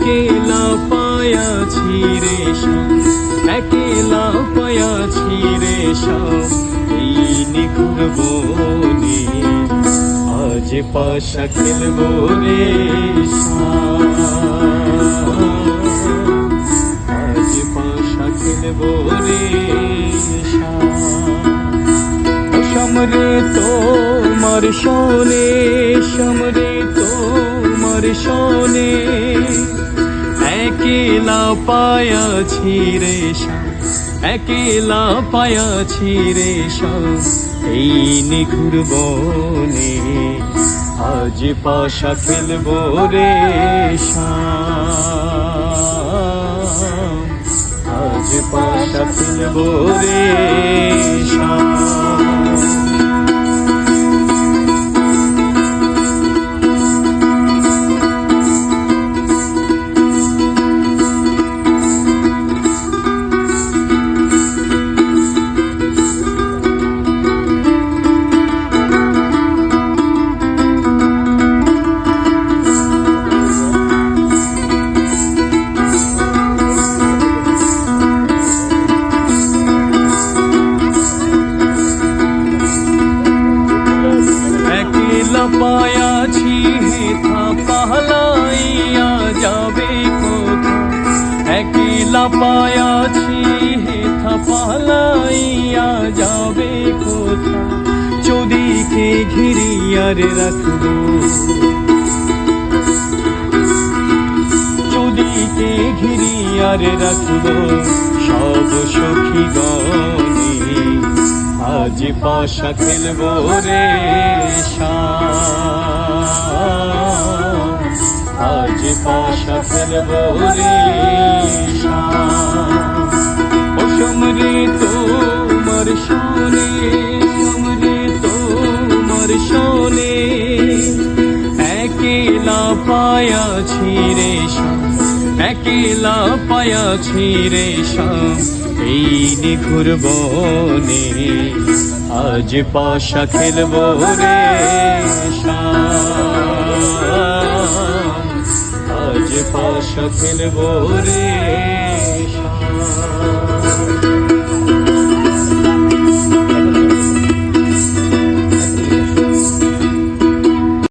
একেলা পায়াছি রে শাম, একেলা পায়াছি রে শাম, এই নিখুর বনে আজ পাশা খেলবো রে শাম, আজ পাশা খেলবো রে শাম। সমরে তোমার শোনে, সমরে তোমার শোনে, একেলা পায়াছি রে শাম, একেলা পায়াছি রে শাম, এই নিখুর বনে আজ পাশা খেলবো রে শাম, আজ পাশা খেলবো রে শাম। পায়াছি হেথা পালাইয়া যাবে কোথা, একেলা পায়াছি হেথা পালাইয়া যাবে কোথা, চোদিকে ঘিরিয়ার রাখবো, চোদিকে ঘিরিয়ার রাখবো সব সখী গণে আজ পাশা খেলবো রে শাম, আজ পাশা খেলবো রে শাম। ও সমরে তোমার শোনে, সমরে তোমার শোনে, একেলা পায়াছি রে শাম, একেলা পায়াছি রে শাম, এই নিখুর বনে আজ পাশা খেলবো রে শাম, আজ পাশা খেলবো রে শাম।